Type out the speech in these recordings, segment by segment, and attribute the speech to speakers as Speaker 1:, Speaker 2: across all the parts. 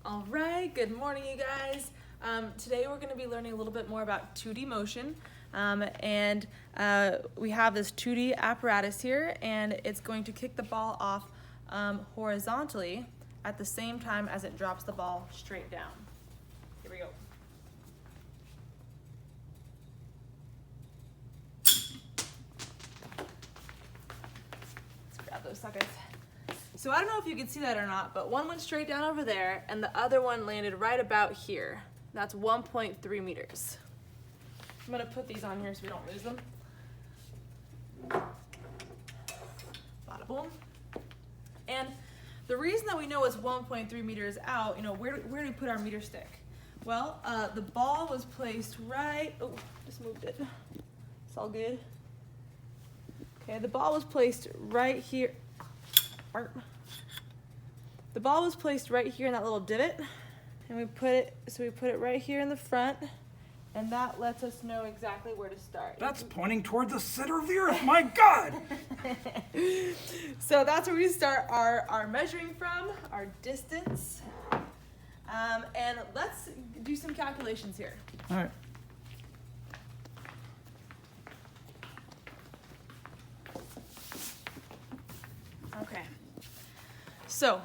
Speaker 1: All right, good morning, you guys. Today we're going to be learning a little bit more about 2D motion. We have this 2D apparatus here, and it's going to kick the ball off horizontally at the same time as it drops the ball straight down. Here we go. Let's grab those suckers. So I don't know if you can see that or not, but one went straight down over there and the other one landed right about here. That's 1.3 meters. I'm gonna put these on here so we don't lose them. Bada boom. And the reason that we know it's 1.3 meters out, where do we put our meter stick? Well, the ball was placed right, oh, just moved it. It's all good. Okay, the ball was placed right here. The ball was placed right here in that little divot, and we put it right here in the front, and that lets us know exactly where to start.
Speaker 2: That's pointing toward the center of the earth, my God!
Speaker 1: So that's where we start our measuring from, our distance, and let's do some calculations here.
Speaker 2: All right.
Speaker 1: Okay, so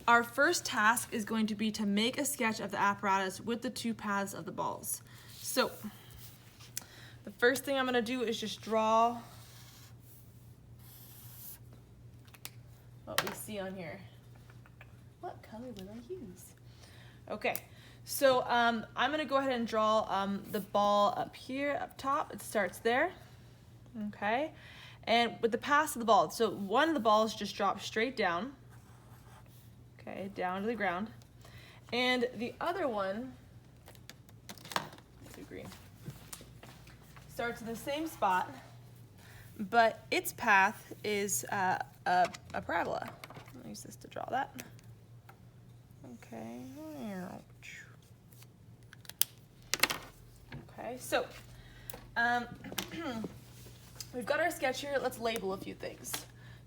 Speaker 1: our first task is going to be to make a sketch of the apparatus with the two paths of the balls. So the first thing I'm going to do is just draw what we see on here. What color will I use? Okay, so I'm going to go ahead and draw the ball up here, up top. It starts there, okay? And with the pass of the ball, so one of the balls just drops straight down, okay, down to the ground. And the other one, let's do green, starts in the same spot, but its path is a parabola. I'll use this to draw that. Okay. Okay, so we've got our sketch here. Let's label a few things.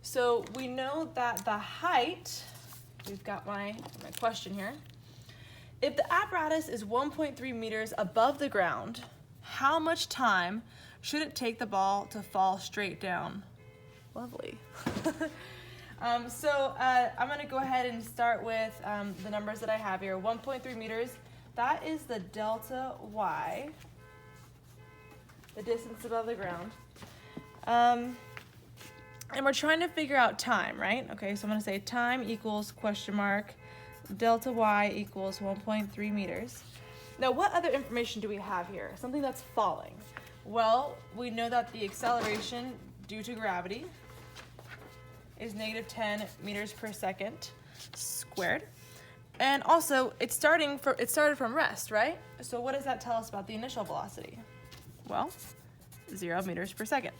Speaker 1: So we know that the height, we've got my question here. If the apparatus is 1.3 meters above the ground, how much time should it take the ball to fall straight down? Lovely. I'm gonna go ahead and start with the numbers that I have here. 1.3 meters, that is the delta y, the distance above the ground. And we're trying to figure out time, right? Okay, so I'm gonna say time equals question mark, delta y equals 1.3 meters. Now, what other information do we have here? Something that's falling. Well, we know that the acceleration due to gravity is negative 10 meters per second squared. And also, it started from rest, right? So what does that tell us about the initial velocity? Well, 0 meters per second.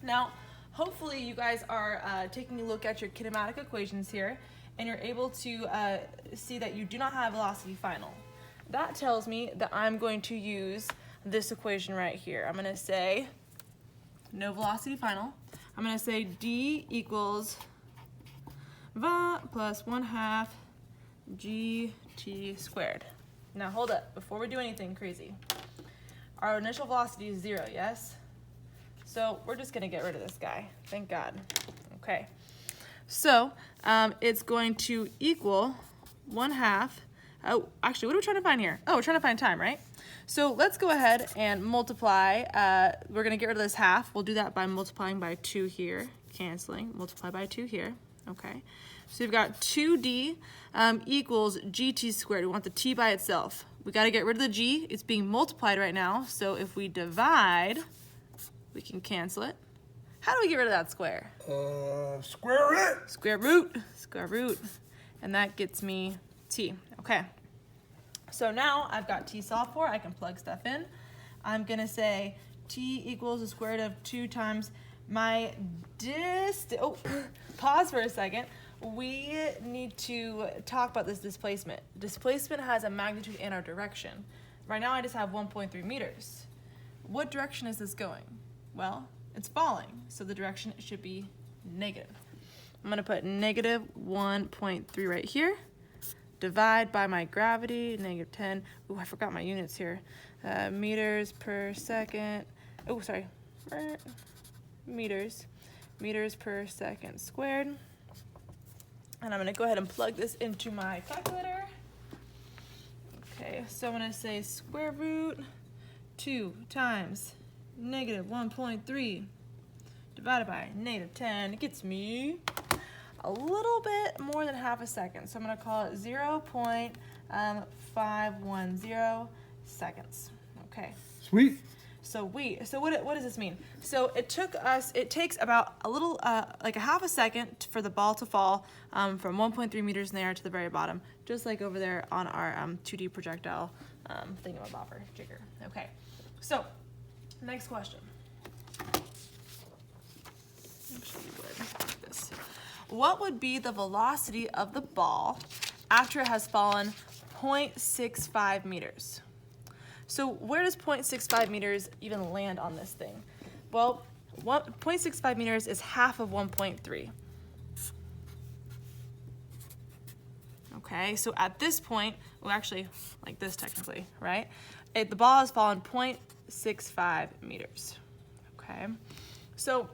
Speaker 1: Now, hopefully you guys are taking a look at your kinematic equations here, and you're able to see that you do not have velocity final. That tells me that I'm going to use this equation right here. I'm gonna say no velocity final. I'm gonna say d equals v plus 1/2 gt squared. Now hold up, before we do anything crazy. Our initial velocity is 0, yes? So we're just gonna get rid of this guy, thank God. Okay, so it's going to equal 1/2, oh, actually, what are we trying to find here? Oh, we're trying to find time, right? So let's go ahead and multiply. We're gonna get rid of this half. We'll do that by multiplying by 2 here, canceling, multiply by 2 here, okay? So we've got 2d equals gt squared. We want the t by itself. We gotta get rid of the g, it's being multiplied right now, so if we divide, we can cancel it. How do we get rid of that square?
Speaker 2: Square it!
Speaker 1: Square root, and that gets me t, okay. So now I've got t solved for, I can plug stuff in. I'm gonna say t equals the square root of 2 times my pause for a second. We need to talk about this displacement. Displacement has a magnitude and our direction. Right now I just have 1.3 meters. What direction is this going? Well, it's falling, so the direction should be negative. I'm gonna put negative 1.3 right here. divide by my gravity, negative 10. Ooh, I forgot my units here. Meters per second. Oh, sorry. Meters per second squared. And I'm going to go ahead and plug this into my calculator. Okay, so I'm going to say square root 2 times negative 1.3 divided by negative 10 gets me a little bit more than half a second. So I'm going to call it 0.510 seconds. Okay.
Speaker 2: Sweet.
Speaker 1: So what does this mean? So it takes about a little, like a half a second for the ball to fall from 1.3 meters in the air to the very bottom, just like over there on our 2D projectile thingamabobber jigger. Okay, so next question. Actually, like this. What would be the velocity of the ball after it has fallen 0.65 meters? So where does 0.65 meters even land on this thing? Well, 0.65 meters is half of 1.3. Okay, so at this point, well actually, like this technically, right? The ball has fallen 0.65 meters. Okay, so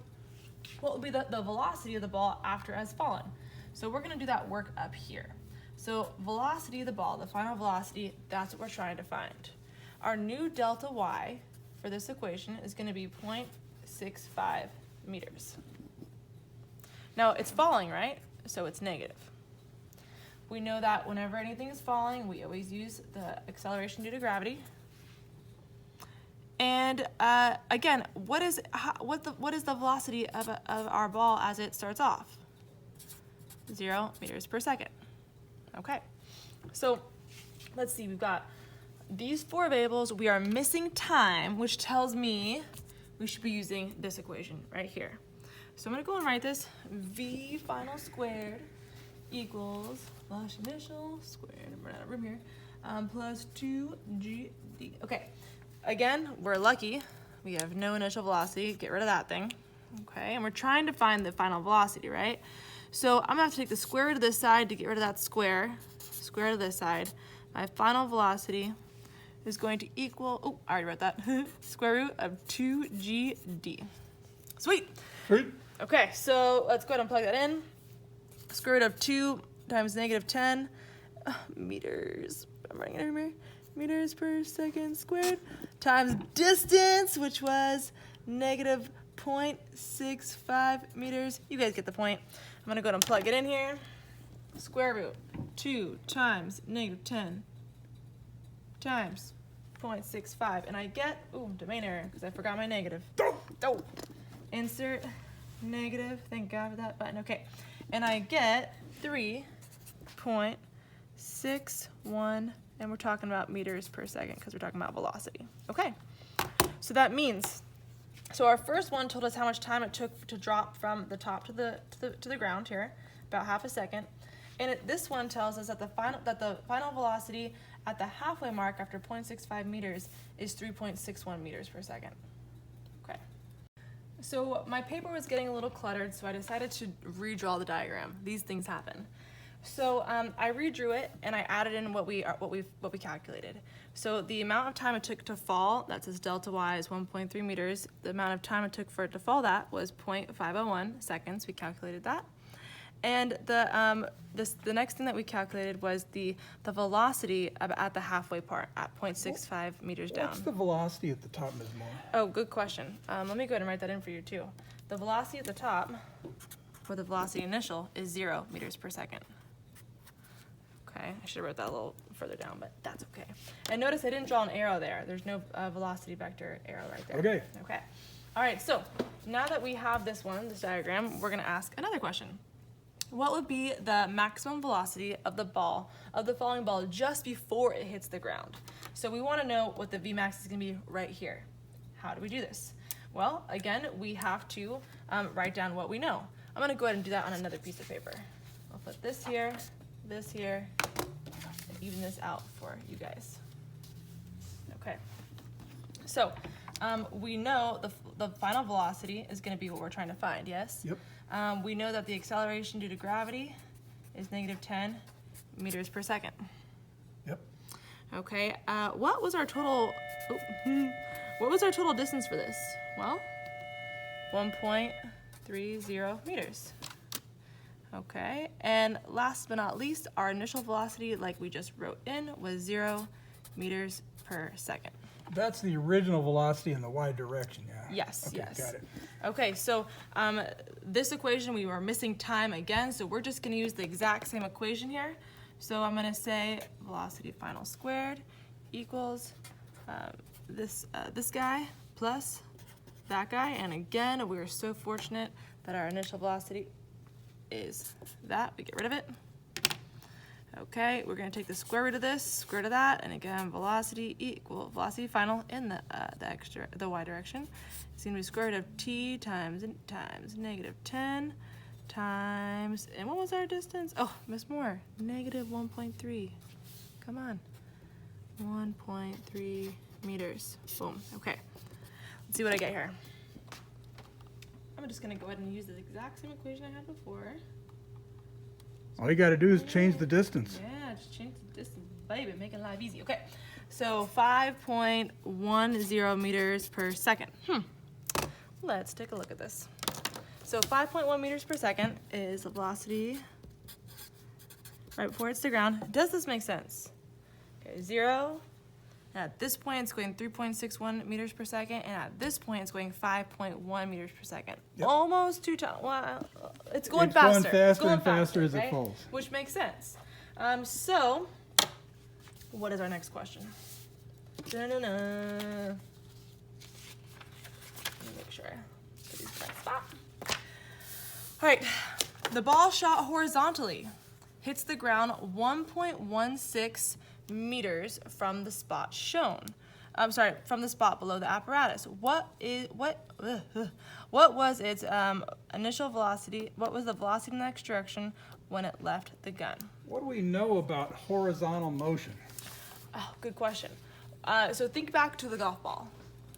Speaker 1: what would be the velocity of the ball after it has fallen? So we're gonna do that work up here. So velocity of the ball, the final velocity, that's what we're trying to find. Our new delta y for this equation is going to be 0.65 meters. Now it's falling, right? So it's negative. We know that whenever anything is falling, we always use the acceleration due to gravity. And again, what is the velocity of our ball as it starts off? 0 meters per second. Okay, so let's see, we've got these four variables. We are missing time, which tells me we should be using this equation right here. So I'm gonna go and write this. V final squared equals slash initial squared, I'm running out of room here, plus 2gd. Okay, again, we're lucky. We have no initial velocity. Get rid of that thing. Okay, and we're trying to find the final velocity, right? So I'm gonna have to take the square root of this side to get rid of that square root of this side. My final velocity is going to equal, oh, I already wrote that, square root of 2gd. Sweet.
Speaker 2: Sweet.
Speaker 1: Okay, so let's go ahead and plug that in. Square root of 2 times negative 10 meters, I'm running out of here, meters per second squared, times distance, which was negative 0.65 meters. You guys get the point. I'm gonna go ahead and plug it in here. Square root 2 times negative 10 times 0.65, and I get, ooh, domain error, because I forgot my negative. Oh. Insert negative, thank God for that button, okay. And I get 3.61, and we're talking about meters per second, because we're talking about velocity. Okay, so that means, so our first one told us how much time it took to drop from the top to the ground here, about half a second. And this one tells us that the final velocity at the halfway mark after 0.65 meters is 3.61 meters per second. Okay. So my paper was getting a little cluttered, so I decided to redraw the diagram. These things happen. So I redrew it and I added in what we calculated. So the amount of time it took to fall, that says delta y is 1.3 meters. The amount of time it took for it to fall that was 0.501 seconds. We calculated that. And the next thing that we calculated was the velocity at the halfway part at 0.65 meters down.
Speaker 2: What's the velocity at the top, Ms. Moore?
Speaker 1: Oh, good question. Let me go ahead and write that in for you too. The velocity at the top, or the velocity initial, is 0 meters per second. Okay, I should have wrote that a little further down, but that's okay. And notice I didn't draw an arrow there. There's no velocity vector arrow right there.
Speaker 2: Okay.
Speaker 1: Okay. All right, so now that we have this diagram, we're gonna ask another question. What would be the maximum velocity of the falling ball just before it hits the ground? So we want to know what the Vmax is going to be right here. How do we do this? Well, again, we have to write down what we know. I'm going to go ahead and do that on another piece of paper. I'll put this here, and even this out for you guys. Okay. So we know the final velocity is going to be what we're trying to find, yes?
Speaker 2: Yep.
Speaker 1: We know that the acceleration due to gravity is negative 10 meters per second.
Speaker 2: Yep.
Speaker 1: Okay, what was our total distance for this? Well, 1.30 meters. Okay, and last but not least, our initial velocity, like we just wrote in, was 0 meters per second.
Speaker 2: That's the original velocity in the y direction, yeah?
Speaker 1: Yes,
Speaker 2: Okay,
Speaker 1: yes.
Speaker 2: got it.
Speaker 1: Okay, so this equation, we were missing time again, so we're just going to use the exact same equation here. So I'm going to say velocity final squared equals this guy plus that guy. And again, we were so fortunate that our initial velocity is that. We get rid of it. Okay, we're going to take the square root of this, square root of that, and again, velocity equal velocity final in the y direction. It's going to be square root of t times negative 10 times, and what was our distance? Oh, Miss Moore, negative 1.3. Come on, 1.3 meters. Boom. Okay, let's see what I get here. I'm just going to go ahead and use the exact same equation I had before.
Speaker 2: All you gotta do is change the distance.
Speaker 1: Yeah, just change the distance, baby, making life easy. Okay, so 5.10 meters per second. Let's take a look at this. So 5.1 meters per second is the velocity right before it hits the ground. Does this make sense? Okay, 0. At this point, it's going 3.61 meters per second, and at this point, it's going 5.1 meters per second.
Speaker 2: Yep.
Speaker 1: Almost 2 times. Well, it's going
Speaker 2: It's
Speaker 1: faster.
Speaker 2: going faster
Speaker 1: It's going
Speaker 2: and faster as it
Speaker 1: right?
Speaker 2: falls.
Speaker 1: Which makes sense. So, what is our next question? Da-na-na. Let me make sure I put these in the right spot. All right, the ball shot horizontally hits the ground 1.16 meters from the spot shown. I'm sorry, from the spot below the apparatus. What was its initial velocity? What was the velocity in the next direction when it left the gun?
Speaker 2: What do we know about horizontal motion?
Speaker 1: Oh, good question. So think back to the golf ball,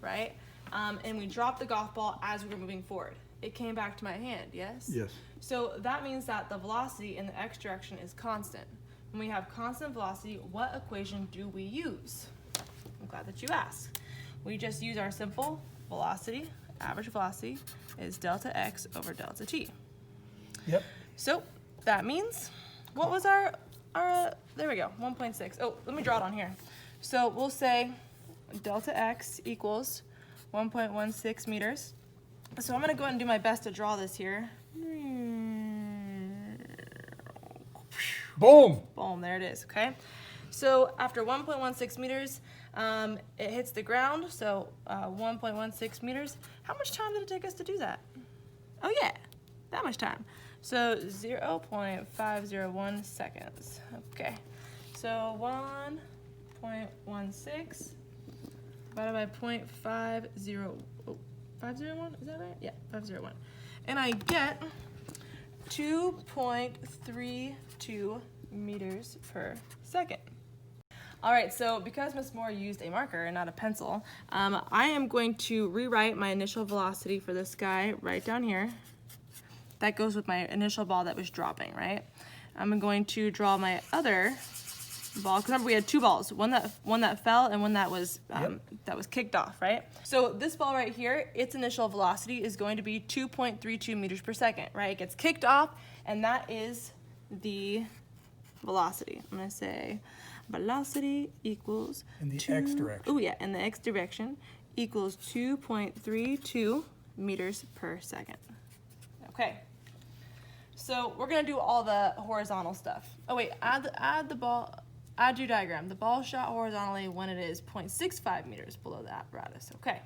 Speaker 1: right? And we dropped the golf ball as we were moving forward. It came back to my hand, yes?
Speaker 2: Yes.
Speaker 1: So that means that the velocity in the x direction is constant. When we have constant velocity, what equation do we use? I'm glad that you asked. We just use our simple velocity, average velocity, is delta x over delta t.
Speaker 2: Yep.
Speaker 1: So that means, what was our there we go, 1.6. Oh, let me draw it on here. So we'll say delta x equals 1.16 meters. So I'm gonna go ahead and do my best to draw this here.
Speaker 2: Boom!
Speaker 1: Boom, there it is, okay? So after 1.16 meters, it hits the ground, so 1.16 meters. How much time did it take us to do that? Oh yeah, that much time. So 0.501 seconds, okay. So 1.16 divided by 501, is that right? Yeah, 501. And I get 2.32 meters per second. All right, so because Ms. Moore used a marker and not a pencil, I am going to rewrite my initial velocity for this guy right down here. That goes with my initial ball that was dropping, right? I'm going to draw my other ball, because remember we had two balls, one that fell and one that was kicked off, right? So this ball right here, its initial velocity is going to be 2.32 meters per second, right? It gets kicked off, and that is the velocity. I'm gonna say velocity equals
Speaker 2: In the x direction.
Speaker 1: Oh yeah, in the x direction equals 2.32 meters per second. Okay. So we're gonna do all the horizontal stuff. Oh wait, add your diagram. The ball shot horizontally when it is 0.65 meters below the apparatus. Okay.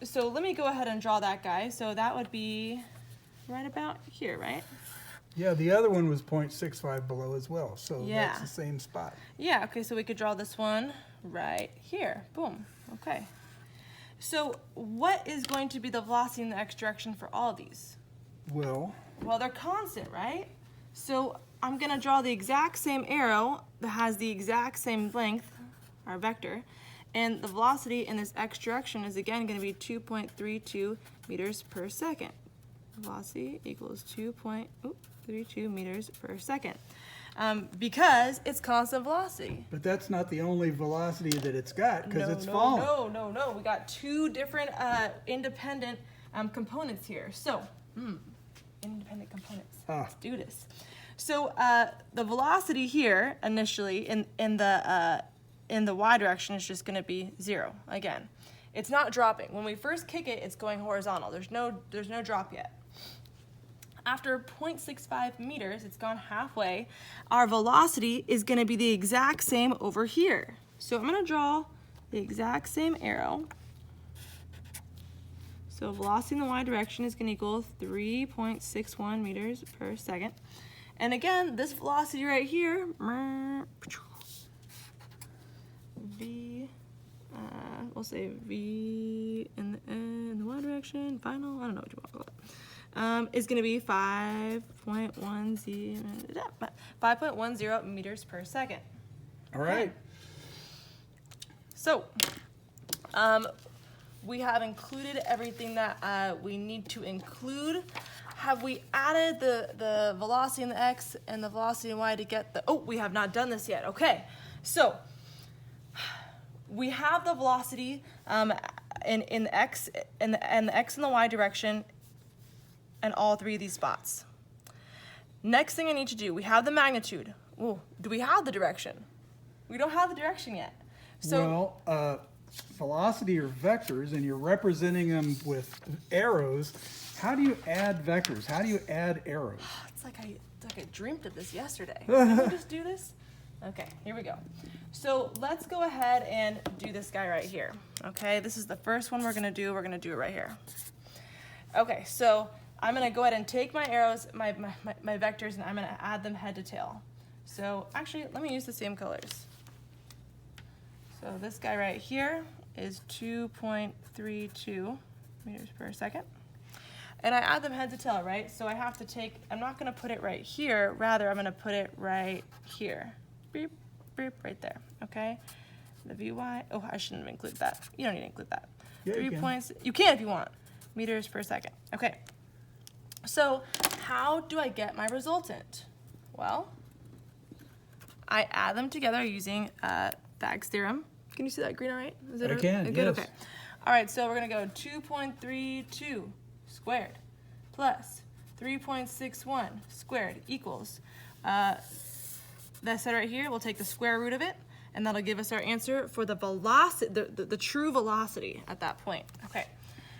Speaker 1: So let me go ahead and draw that guy. So that would be right about here, right?
Speaker 2: Yeah, the other one was 0.65 below as well, so
Speaker 1: Yeah.
Speaker 2: that's the same spot.
Speaker 1: Yeah, okay, so we could draw this one right here. Boom. Okay. So what is going to be the velocity in the x direction for all of these?
Speaker 2: Well,
Speaker 1: They're constant, right? So I'm going to draw the exact same arrow that has the exact same length, our vector, and the velocity in this x direction is again going to be 2.32 meters per second. Velocity equals 2.32 meters per second. because it's constant velocity.
Speaker 2: But that's not the only velocity that it's got, because it's
Speaker 1: no,
Speaker 2: falling.
Speaker 1: No. We got two different independent components here. So, independent components. Let's do this. So the velocity here initially in the y direction is just going to be 0 again. It's not dropping. When we first kick it, it's going horizontal. There's no drop yet. After 0.65 meters, it's gone halfway. Our velocity is going to be the exact same over here. So I'm going to draw the exact same arrow. So velocity in the y direction is going to equal 3.61 meters per second. And again, this velocity right here, v, we'll say v in the y direction, final, I don't know what you want to call it, is going to be 5.10 meters per second.
Speaker 2: All right.
Speaker 1: So, we have included everything that we need to include. Have we added the velocity in the x and the velocity in y to get the, oh, we have not done this yet. Okay, so we have the velocity in the x and the x and the y direction in all three of these spots. Next thing I need to do, we have the magnitude. Ooh, do we have the direction? We don't have the direction yet. So,
Speaker 2: well, velocity are vectors, and you're representing them with arrows. How do you add vectors? How do you add arrows?
Speaker 1: It's like I dreamt of this yesterday. Can we just do this? Okay, here we go. So let's go ahead and do this guy right here. Okay, this is the first one we're gonna do. We're gonna do it right here. Okay, so I'm gonna go ahead and take my arrows, my vectors, and I'm gonna add them head to tail. So actually, let me use the same colors. So this guy right here is 2.32 meters per second. And I add them head to tail, right? So I have to take, I'm not gonna put it right here, rather I'm gonna put it right here. Beep, beep, right there, okay? The VY, oh, I shouldn't have included that. You don't need to include that.
Speaker 2: Yeah,
Speaker 1: 3
Speaker 2: you can.
Speaker 1: points, you can if you want, meters per second. Okay, so how do I get my resultant? Well, I add them together using Thag's theorem. Can you see that green, all right? Is it
Speaker 2: I can,
Speaker 1: good?
Speaker 2: yes.
Speaker 1: Okay. All right, so we're gonna go 2.32 squared plus 3.61 squared equals, that set right here, we'll take the square root of it, and that'll give us our answer for the velocity, the true velocity at that point. Okay,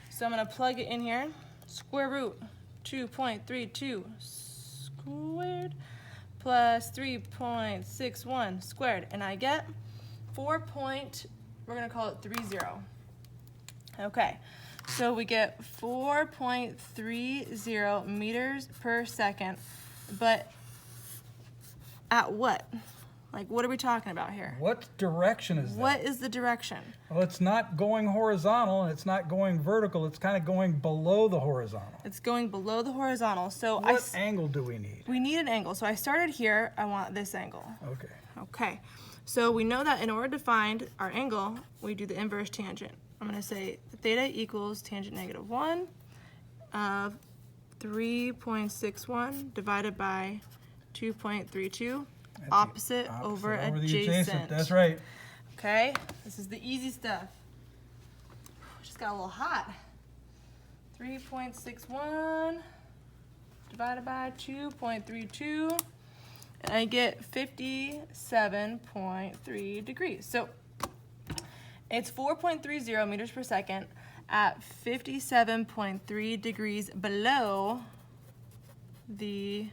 Speaker 1: so I'm gonna plug it in here. Square root 2.32 squared plus 3.61 squared, and I get we're gonna call it 30. Okay, so we get 4.30 meters per second, but at what? Like, what are we talking about here?
Speaker 2: What direction is that?
Speaker 1: What is the direction?
Speaker 2: Well, it's not going horizontal, and it's not going vertical. It's kind of going below the horizontal.
Speaker 1: It's going below the horizontal. So
Speaker 2: What angle do we need?
Speaker 1: we need an angle. So I started here. I want this angle.
Speaker 2: Okay.
Speaker 1: Okay. So we know that in order to find our angle, we do the inverse tangent. I'm going to say theta equals tangent -1 of 3.61 divided by 2.32. Opposite over
Speaker 2: the
Speaker 1: adjacent.
Speaker 2: That's right.
Speaker 1: Okay, this is the easy stuff. Just got a little hot. 3.61 divided by 2.32, and I get 57.3 degrees. So it's 4.30 meters per second at 57.3 degrees below the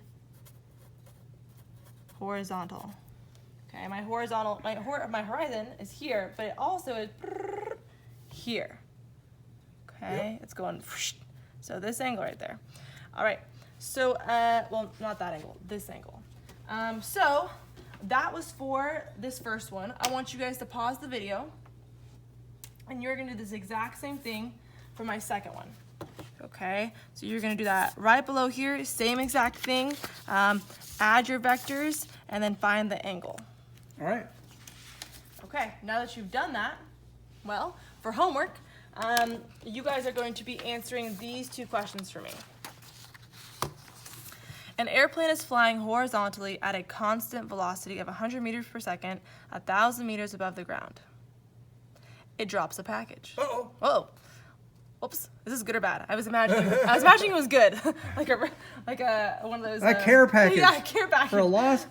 Speaker 1: horizontal. Okay, my horizon is here, but it also is here. Okay,
Speaker 2: Yep.
Speaker 1: it's going. So this angle right there. All right. So well, not that angle. This angle. So that was for this first one. I want you guys to pause the video, and you're gonna do this exact same thing for my second one. Okay, so you're gonna do that right below here, same exact thing. Add your vectors and then find the angle.
Speaker 2: All right.
Speaker 1: Okay, now that you've done that, well, for homework, you guys are going to be answering these two questions for me. An airplane is flying horizontally at a constant velocity of 100 meters per second, 1,000 meters above the ground. It drops a package.
Speaker 2: Uh-oh.
Speaker 1: Whoa. Oops. Is this good or bad? I was imagining it was good. like a one of those
Speaker 2: A care package.
Speaker 1: Yeah, a care package.
Speaker 2: For lost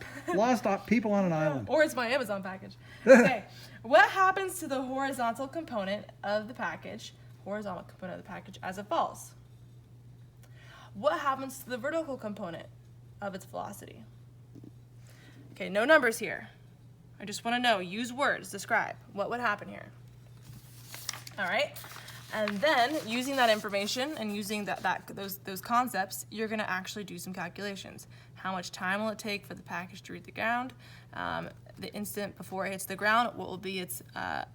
Speaker 2: people on an island.
Speaker 1: Or it's my Amazon package. Okay. What happens to the horizontal component of the package, as it falls? What happens to the vertical component of its velocity? Okay, no numbers here. I just want to know, use words, describe. What would happen here? All right. And then, using that information and using those concepts, you're going to actually do some calculations. How much time will it take for the package to reach the ground? The instant before it hits the ground, what will be its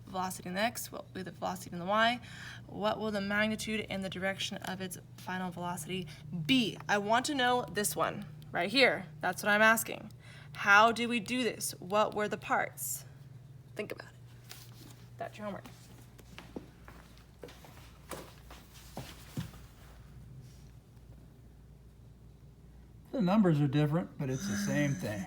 Speaker 1: velocity in the x? What will be the velocity in the y? What will the magnitude and the direction of its final velocity be? I want to know this one right here. That's what I'm asking. How do we do this? What were the parts? Think about it. That's your homework.
Speaker 2: The numbers are different, but it's the same thing.